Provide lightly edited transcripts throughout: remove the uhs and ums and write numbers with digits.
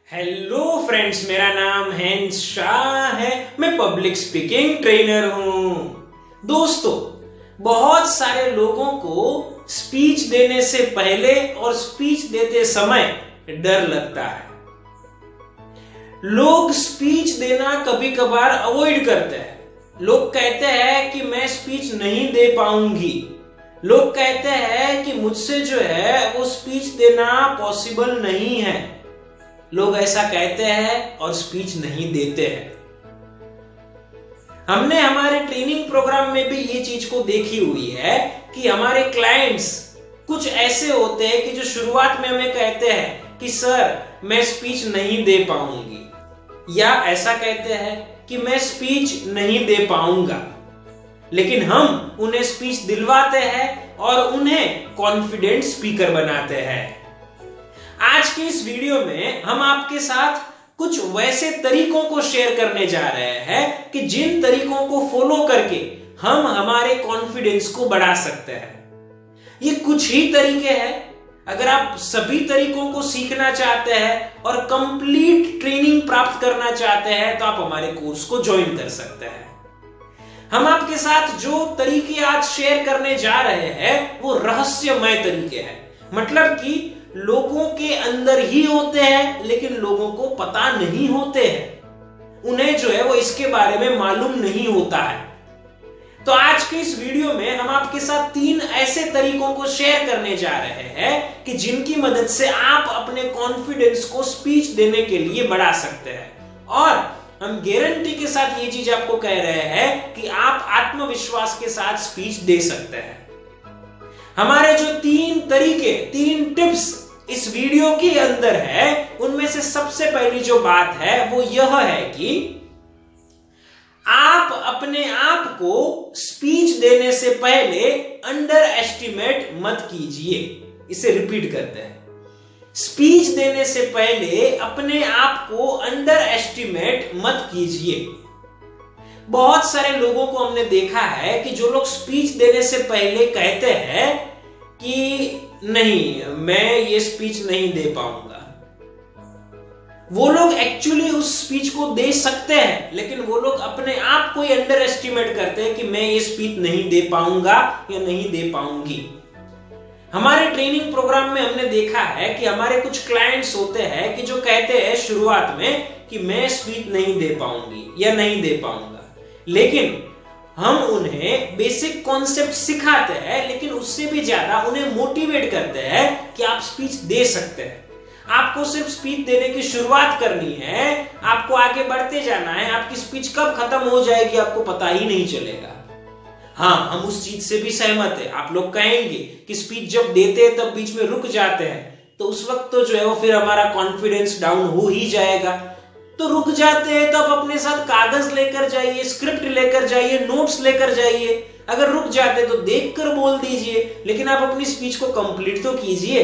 Hello friends, मेरा नाम hence Shah है। मैं पब्लिक स्पीकिंग ट्रेनर हूं। दोस्तों, बहुत सारे लोगों को स्पीच देने से पहले और स्पीच देते समय डर लगता है। लोग स्पीच देना कभी कभार अवॉइड करते हैं। लोग कहते हैं कि मैं स्पीच नहीं दे पाऊंगी। लोग कहते हैं कि मुझसे जो है वो स्पीच देना पॉसिबल नहीं है। लोग ऐसा कहते हैं और स्पीच नहीं देते हैं। हमने हमारे ट्रेनिंग प्रोग्राम में भी ये चीज को देखी हुई है कि हमारे क्लाइंट्स कुछ ऐसे होते हैं कि जो शुरुआत में हमें कहते हैं कि सर मैं स्पीच नहीं दे पाऊंगी, या ऐसा कहते हैं कि मैं स्पीच नहीं दे पाऊंगा, लेकिन हम उन्हें स्पीच दिलवाते हैं और उन्हें कॉन्फिडेंट स्पीकर बनाते हैं। आज के इस वीडियो में हम आपके साथ कुछ वैसे तरीकों को शेयर करने जा रहे हैं कि जिन तरीकों को फॉलो करके हम हमारे कॉन्फिडेंस को बढ़ा सकते हैं। ये कुछ ही तरीके हैं। अगर आप सभी तरीकों को सीखना चाहते हैं और कंप्लीट ट्रेनिंग प्राप्त करना चाहते हैं तो आप हमारे कोर्स को ज्वाइन कर सकते हैं। हम आपके साथ जो तरीके आज शेयर करने जा रहे हैं वो रहस्यमय तरीके हैं। मतलब कि लोगों के अंदर ही होते हैं लेकिन लोगों को पता नहीं होते हैं। उन्हें जो है वो इसके बारे में मालूम नहीं होता है। तो आज के इस वीडियो में हम आपके साथ 3 ऐसे तरीकों को शेयर करने जा रहे हैं कि जिनकी मदद से आप अपने कॉन्फिडेंस को स्पीच देने के लिए बढ़ा सकते हैं। और हम गारंटी के साथ ये चीज आपको कह रहे हैं कि आप आत्मविश्वास के साथ स्पीच दे सकते हैं। हमारे जो 3 तरीके, 3 टिप्स इस वीडियो के अंदर है, उनमें से सबसे पहली जो बात है वो यह है कि आप अपने आप को स्पीच देने से पहले अंडर एस्टिमेट मत कीजिए। इसे रिपीट करते हैं। स्पीच देने से पहले अपने आप को अंडर एस्टिमेट मत कीजिए। बहुत सारे लोगों को हमने देखा है कि जो लोग स्पीच देने से पहले कहते हैं कि नहीं, मैं ये स्पीच नहीं दे पाऊंगा, वो लोग एक्चुअली उस स्पीच को दे सकते हैं, लेकिन वो लोग अपने आप को ही अंडर एस्टिमेट करते हैं कि मैं ये स्पीच नहीं दे पाऊंगा या नहीं दे पाऊंगी। हमारे ट्रेनिंग प्रोग्राम में हमने देखा है कि हमारे कुछ क्लाइंट्स होते हैं कि जो कहते हैं शुरुआत में कि मैं स्पीच नहीं दे पाऊंगी या नहीं दे पाऊंगा, लेकिन हम उन्हें बेसिक कॉन्सेप्ट सिखाते हैं, लेकिन उससे भी ज्यादा उन्हें मोटिवेट करते हैं कि आप स्पीच दे सकते हैं। आपको सिर्फ स्पीच देने की शुरुआत करनी है, आपको आगे बढ़ते जाना है। आपकी स्पीच कब खत्म हो जाएगी आपको पता ही नहीं चलेगा। हाँ, हम उस चीज से भी सहमत है। आप लोग कहेंगे कि स्पीच जब देते हैं तब बीच में रुक जाते हैं, तो उस वक्त तो जो है वो फिर हमारा कॉन्फिडेंस डाउन हो ही जाएगा। तो रुक जाते हैं तो आप अपने साथ कागज लेकर जाइए, स्क्रिप्ट लेकर जाइए, नोट्स लेकर जाइए। अगर रुक जाते तो देखकर बोल दीजिए, लेकिन आप अपनी स्पीच को कंप्लीट तो कीजिए।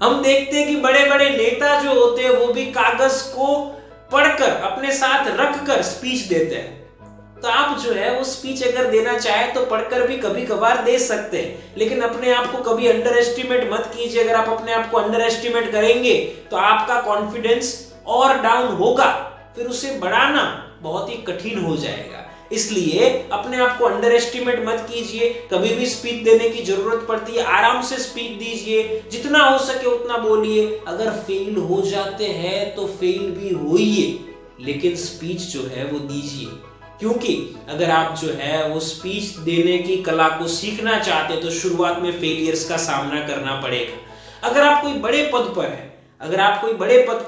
हम देखते हैं कि बड़े बड़े नेता जो होते हैं वो भी कागज को पढ़कर अपने साथ रखकर स्पीच देते हैं। तो आप जो है वो स्पीच अगर देना चाहे तो पढ़कर भी कभी कभार दे सकते हैं, लेकिन अपने आप को कभी अंडर एस्टिमेट मत कीजिए। अगर आप अपने आप को अंडर एस्टिमेट करेंगे तो आपका कॉन्फिडेंस और डाउन होगा, फिर उसे बढ़ाना बहुत ही कठिन हो जाएगा। इसलिए अपने आप को अंडर एस्टिमेट मत कीजिए। कभी भी स्पीच देने की जरूरत पड़ती है, आराम से स्पीच दीजिए, जितना हो सके उतना बोलिए। अगर फेल हो जाते हैं तो फेल भी होइए, लेकिन स्पीच जो है वो दीजिए। क्योंकि अगर आप जो है वो स्पीच देने की कला को सीखना चाहते हैं तो शुरुआत में फेलियर्स का सामना करना पड़ेगा। अगर आप कोई बड़े पद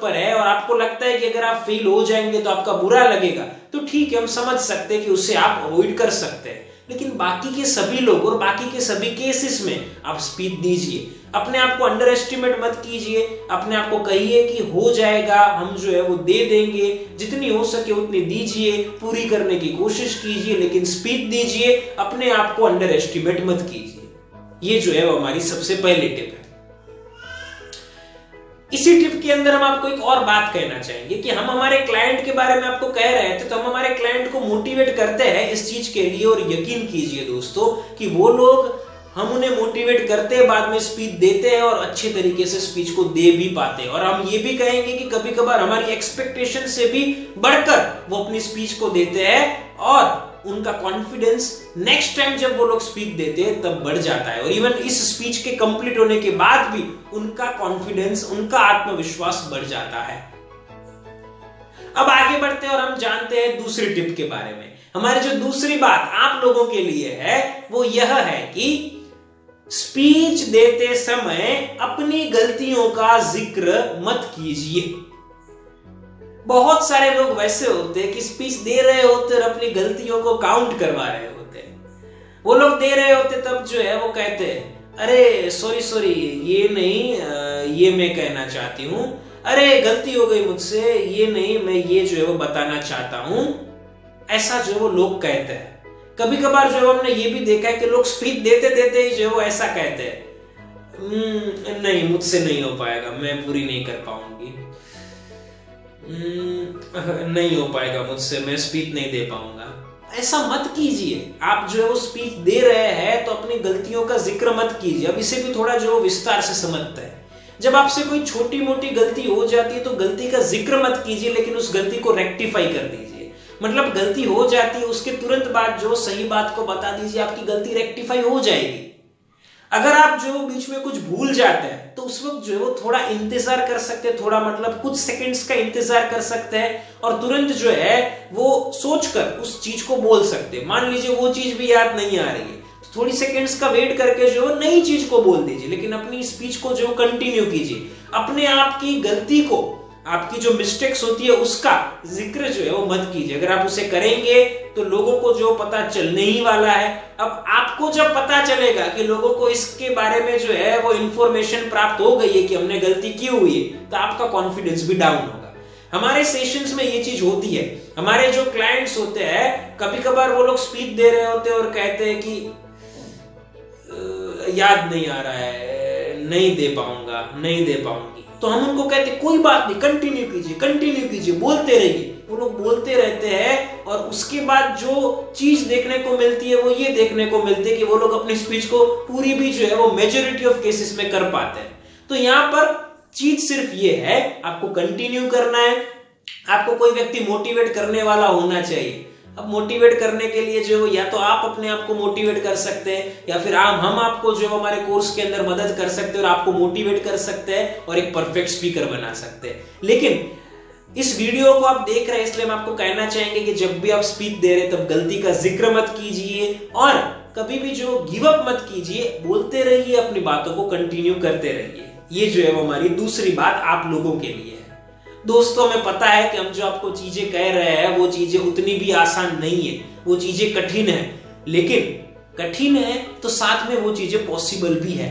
पर है और आपको लगता है कि अगर आप फेल हो जाएंगे तो आपका बुरा लगेगा, तो ठीक है, हम समझ सकते हैं कि उसे आप अवॉइड कर सकते हैं। लेकिन बाकी के सभी लोग और बाकी के सभी केसेस में आप स्पीच दीजिए। अपने आप को अंडर एस्टिमेट मत कीजिए। अपने आप को कहिए कि हो जाएगा, हम जो है वो दे देंगे, जितनी हो सके उतनी दीजिए, पूरी करने की कोशिश कीजिए, लेकिन स्पीच दीजिए। अपने आप को अंडर एस्टिमेट मत कीजिए। ये जो है वो हमारी सबसे पहली टिप है। इसी टिप के अंदर हम आपको एक और बात कहना चाहेंगे कि हम हमारे क्लाइंट के बारे में आपको कह रहे थे, तो हम हमारे क्लाइंट को मोटिवेट करते हैं इस चीज के लिए। और यकीन कीजिए दोस्तों कि वो लोग हम उन्हें मोटिवेट करते हैं, बाद में स्पीच देते हैं और अच्छे तरीके से स्पीच को दे भी पाते हैं। और हम ये भी कहेंगे कि कभी कभार हमारी एक्सपेक्टेशन से भी बढ़कर वो अपनी स्पीच को देते हैं और उनका कॉन्फिडेंस नेक्स्ट टाइम जब वो लोग स्पीच देते हैं तब बढ़ जाता है। और इवन इस स्पीच के कंप्लीट होने के बाद भी उनका कॉन्फिडेंस, उनका आत्मविश्वास बढ़ जाता है। अब आगे बढ़ते हैं और हम जानते हैं दूसरी टिप के बारे में। हमारी जो दूसरी बात आप लोगों के लिए है वो यह है कि स्पीच देते समय अपनी गलतियों का जिक्र मत कीजिए। बहुत सारे लोग वैसे होते हैं कि स्पीच दे रहे होते और अपनी गलतियों को काउंट करवा रहे होते हैं। वो लोग दे रहे होते तब जो है वो कहते हैं अरे सॉरी ये नहीं, ये मैं कहना चाहती हूं, अरे गलती हो गई मुझसे, ये नहीं, मैं ये जो है वो बताना चाहता हूं। ऐसा जो है वो लोग कहते हैं। कभी कभार जो है हमने ये भी देखा है कि लोग स्पीच देते देते ही जो है वो ऐसा कहते हैं नहीं मुझसे नहीं हो पाएगा, मैं पूरी नहीं कर पाऊंगी, नहीं हो पाएगा मुझसे, मैं स्पीच नहीं दे पाऊंगा। ऐसा मत कीजिए। आप जो है वो स्पीच दे रहे हैं तो अपनी गलतियों का जिक्र मत कीजिए। अब इसे भी थोड़ा जो विस्तार से समझते हैं। जब आपसे कोई छोटी मोटी गलती हो जाती है तो गलती का जिक्र मत कीजिए, लेकिन उस गलती को रेक्टिफाई कर दीजिए। मतलब गलती हो जाती है उसके तुरंत बाद जो सही बात को बता दीजिए, आपकी गलती रेक्टिफाई हो जाएगी। अगर आप जो बीच में कुछ भूल जाते हैं तो उस वक्त जो है वो थोड़ा इंतजार कर सकते हैं, थोड़ा मतलब कुछ सेकंड्स का इंतजार कर सकते हैं और तुरंत जो है वो सोचकर उस चीज को बोल सकते हैं। मान लीजिए वो चीज भी याद नहीं आ रही है तो थोड़ी सेकंड्स का वेट करके जो नई चीज को बोल दीजिए, लेकिन अपनी स्पीच को जो कंटिन्यू कीजिए। अपने आप की गलती को, आपकी जो मिस्टेक्स होती है उसका जिक्र जो है वो मत कीजिए। अगर आप उसे करेंगे तो लोगों को जो पता चलने ही वाला है। अब आपको जब पता चलेगा कि लोगों को इसके बारे में जो है वो इंफॉर्मेशन प्राप्त हो गई है कि हमने गलती की हुई है, तो आपका कॉन्फिडेंस भी डाउन होगा। हमारे सेशंस में ये चीज होती है। हमारे जो क्लाइंट्स होते हैं कभी कभार वो लोग स्पीच दे रहे होते हैं और कहते हैं कि याद नहीं आ रहा है, नहीं दे पाऊंगी। तो हम उनको कहते कोई बात नहीं, कंटिन्यू कीजिए, बोलते रहिए। वो लोग बोलते रहते हैं और उसके बाद जो चीज देखने को मिलती है वो ये देखने को मिलती है कि वो लोग अपनी स्पीच को पूरी भी जो है वो मेजॉरिटी ऑफ केसेस में कर पाते हैं। तो यहाँ पर चीज सिर्फ ये है, आपको कंटिन्यू करना है। आपको कोई व्यक्ति मोटिवेट करने वाला होना चाहिए। अब मोटिवेट करने के लिए जो या तो आप अपने आप को मोटिवेट कर सकते हैं या फिर हम आपको जो हमारे कोर्स के अंदर मदद कर सकते हैं और आपको मोटिवेट कर सकते हैं और एक परफेक्ट स्पीकर बना सकते हैं। लेकिन इस वीडियो को आप देख रहे हैं इसलिए हम आपको कहना चाहेंगे कि जब भी आप स्पीच दे रहे हैं तब गलती का जिक्र मत कीजिए और कभी भी जो गिव अप मत कीजिए, बोलते रहिए, अपनी बातों को कंटिन्यू करते रहिए। ये जो है वो हमारी दूसरी बात आप लोगों के लिए है। दोस्तों, हमें पता है कि हम जो आपको चीजें कह रहे हैं वो चीजें उतनी भी आसान नहीं है, वो चीजें कठिन है, लेकिन कठिन है तो साथ में वो चीजें पॉसिबल भी है,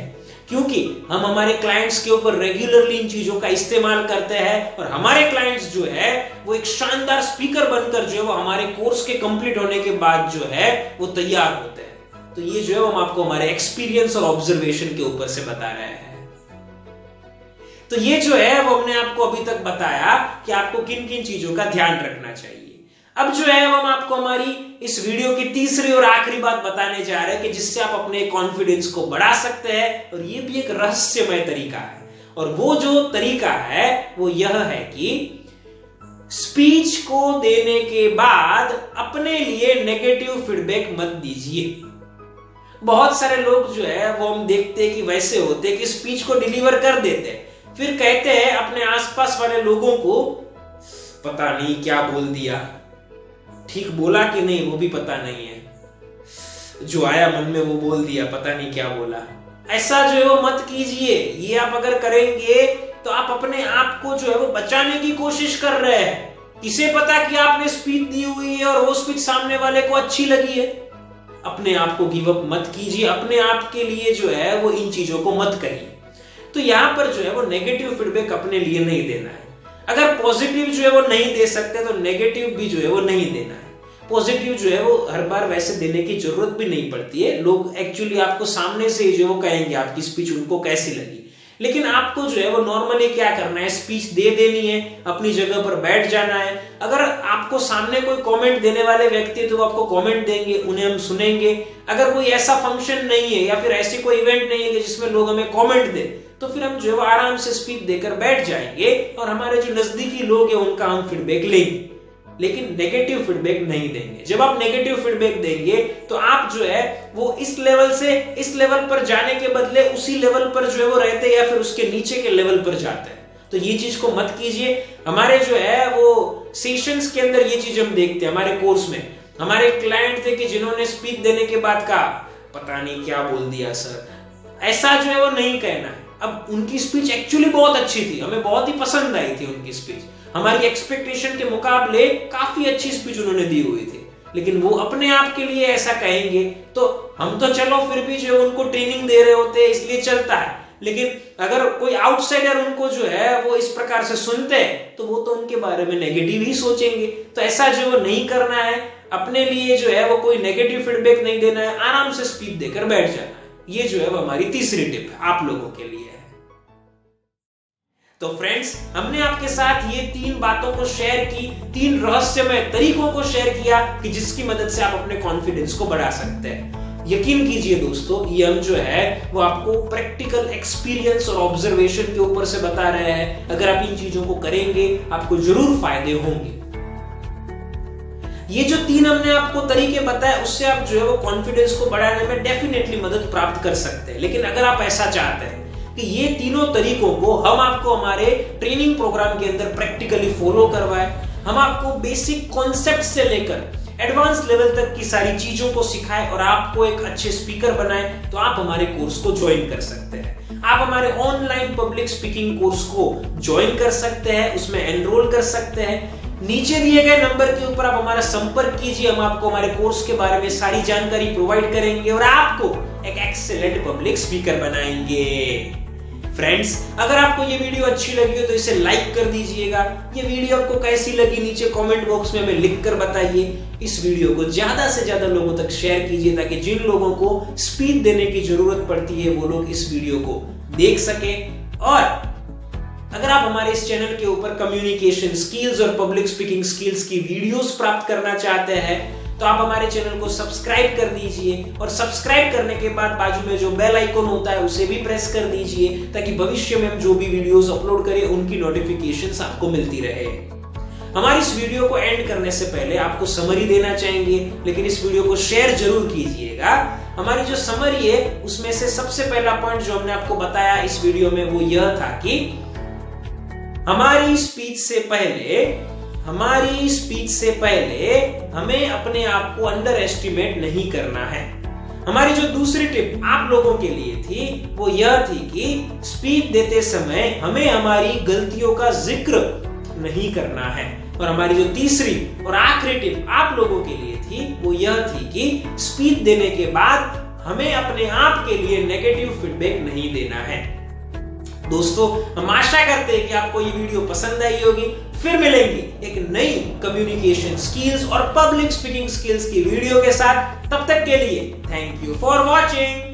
क्योंकि हम हमारे क्लाइंट्स के ऊपर रेगुलरली इन चीजों का इस्तेमाल करते हैं और हमारे क्लाइंट्स जो है वो एक शानदार स्पीकर बनकर जो है वो हमारे कोर्स के कंप्लीट होने के बाद जो है वो तैयार होते हैं। तो ये जो है हम आपको हमारे एक्सपीरियंस और ऑब्जर्वेशन के ऊपर से बता रहे हैं। तो ये जो है वो हमने आपको अभी तक बताया कि आपको किन किन चीजों का ध्यान रखना चाहिए। अब जो है हम आपको हमारी इस वीडियो की तीसरी और आखिरी बात बताने जा रहे हैं कि जिससे आप अपने कॉन्फिडेंस को बढ़ा सकते हैं, और ये भी एक रहस्यमय तरीका है। और वो जो तरीका है वो यह है कि स्पीच को देने के बाद अपने लिए नेगेटिव फीडबैक मत दीजिए। बहुत सारे लोग जो है वो हम देखते हैं कि वैसे होते हैं कि स्पीच को डिलीवर कर देते हैं, फिर कहते हैं अपने आसपास वाले लोगों को पता नहीं क्या बोल दिया, ठीक बोला कि नहीं वो भी पता नहीं है, जो आया मन में वो बोल दिया, पता नहीं क्या बोला। ऐसा जो है वो मत कीजिए। ये आप अगर करेंगे तो आप अपने आप को जो है वो बचाने की कोशिश कर रहे हैं। किसे पता कि आपने स्पीच दी हुई है और वो स्पीच सामने वाले को अच्छी लगी है। अपने आप को गिव अप मत कीजिए। अपने आप के लिए जो है वो इन चीजों को मत करिए। तो यहां पर जो है वो नेगेटिव फीडबैक अपने लिए नहीं देना है। अगर पॉजिटिव जो है वो नहीं दे सकते तो नेगेटिव भी जो है वो नहीं देना है। पॉजिटिव जो है वो हर बार वैसे देने की जरूरत भी नहीं पड़ती है। लोग एक्चुअली आपको सामने से जो वो कहेंगे आपकी स्पीच उनको कैसी लगी। लेकिन आपको जो है वो नॉर्मली क्या करना है, स्पीच दे देनी है, अपनी जगह पर बैठ जाना है। अगर आपको सामने कोई कमेंट देने वाले व्यक्ति है तो वो आपको कमेंट देंगे, उन्हें हम सुनेंगे। अगर कोई ऐसा फंक्शन नहीं है या फिर ऐसी कोई इवेंट नहीं है कि जिसमें लोग हमें कमेंट दे, तो फिर हम जो है वो आराम से स्पीच देकर बैठ जाएंगे और हमारे जो नजदीकी लोग हैं उनका हम फीडबैक लेंगे, लेकिन नेगेटिव फीडबैक नहीं देंगे। जब आप नेगेटिव फीडबैक देंगे तो आप जो है वो इस लेवल से इस लेवल पर जाने के बदले उसी लेवल पर जो है वो रहते या फिर उसके नीचे के लेवल पर जाते हैं। तो ये चीज को मत कीजिए। हमारे जो है वो सेशंस के अंदर ये चीज हम देखते हैं। हमारे कोर्स में हमारे क्लाइंट थे कि जिन्होंने स्पीच देने के बाद कहा पता नहीं क्या बोल दिया सर, ऐसा जो है वो नहीं कहना है। अब उनकी स्पीच एक्चुअली बहुत अच्छी थी, हमें बहुत ही पसंद आई थी उनकी स्पीच, हमारी एक्सपेक्टेशन के मुकाबले काफी अच्छी स्पीच उन्होंने दी हुई थी, लेकिन वो अपने आप के लिए ऐसा कहेंगे तो हम तो चलो फिर भी जो उनको ट्रेनिंग दे रहे होते हैं इसलिए चलता है। लेकिन अगर कोई आउटसाइडर उनको जो है वो इस प्रकार से सुनते हैं तो वो तो उनके बारे में नेगेटिव ही सोचेंगे। तो ऐसा जो वो नहीं करना है, अपने लिए जो है वो कोई नेगेटिव फीडबैक नहीं देना है, आराम से स्पीच देकर बैठ जाना है। ये जो है वो हमारी तीसरी टिप आप लोगों के लिए है। तो फ्रेंड्स, हमने आपके साथ ये 3 बातों को शेयर की, 3 रहस्यमय तरीकों को शेयर किया कि जिसकी मदद से आप अपने कॉन्फिडेंस को बढ़ा सकते हैं। यकीन कीजिए दोस्तों, ये हम जो है वो आपको प्रैक्टिकल एक्सपीरियंस और ऑब्जर्वेशन के ऊपर से बता रहे हैं। अगर आप इन चीजों को करेंगे आपको जरूर फायदे होंगे। ये जो 3 हमने आपको तरीके बताए उससे आप जो है वो कॉन्फिडेंस को बढ़ाने में डेफिनेटली मदद प्राप्त कर सकते हैं। लेकिन अगर आप ऐसा चाहते हैं कि ये तीनों तरीकों को हम आपको हमारे ट्रेनिंग प्रोग्राम के अंदर प्रैक्टिकली फॉलो करवाएं, हम आपको बेसिक कॉन्सेप्ट से लेकर एडवांस लेवल तक की सारी चीजों को सिखाएं और आपको एक अच्छे स्पीकर बनाएं, तो आप हमारे कोर्स को ज्वाइन कर सकते हैं। आप हमारे ऑनलाइन पब्लिक स्पीकिंग कोर्स को ज्वाइन कर सकते हैं, उसमें एनरोल कर सकते हैं। नीचे दिए गए नंबर के ऊपर आप हमारा संपर्क कीजिए, हम आपको हमारे कोर्स के बारे में सारी जानकारी प्रोवाइड करेंगे और आपको एक एक्सीलेंट पब्लिक स्पीकर बनाएंगे। फ्रेंड्स, अगर आपको ये वीडियो अच्छी लगी हो तो इसे लाइक कर दीजिएगा। ये वीडियो आपको कैसी लगी नीचे कमेंट बॉक्स में हमें लिखकर बताइए। इस वीडियो को ज्यादा से ज्यादा लोगों तक शेयर कीजिए ताकि जिन लोगों को स्पीच देने की जरूरत पड़ती है वो लोग इस वीडियो को देख सके। और अगर आप हमारे इस चैनल के ऊपर कम्युनिकेशन स्किल्स और पब्लिक स्पीकिंग स्किल्स की वीडियोस प्राप्त करना चाहते हैं तो आप हमारे चैनल को सब्सक्राइब कर दीजिए और सब्सक्राइब करने के बाद बाजू में जो बेल आइकन होता है उसे भी प्रेस कर दीजिए ताकि भविष्य में हम जो भी वीडियोस अपलोड करें उनकी नोटिफिकेशंस आपको मिलती रहे। हमारी इस वीडियो को एंड करने से पहले आपको समरी देना चाहेंगे, लेकिन इस वीडियो को शेयर जरूर कीजिएगा। हमारी जो समरी है उसमें से सबसे पहला पॉइंट जो हमने आपको बताया इस वीडियो में वो यह था कि हमारी स्पीच से पहले हमें अपने आप को अंडर एस्टिमेट नहीं करना है। हमारी जो दूसरी टिप आप लोगों के लिए थी वो यह थी कि स्पीच देते समय हमें हमारी गलतियों का जिक्र नहीं करना है। और हमारी जो तीसरी और आखिरी टिप आप लोगों के लिए थी वो यह थी कि स्पीच देने के बाद हमें अपने आप के लिए नेगेटिव फीडबैक नहीं देना है। दोस्तों, हम आशा करते हैं कि आपको ये वीडियो पसंद आई होगी। फिर मिलेंगे एक नई कम्युनिकेशन स्किल्स और पब्लिक स्पीकिंग स्किल्स की वीडियो के साथ। तब तक के लिए थैंक यू फॉर वॉचिंग।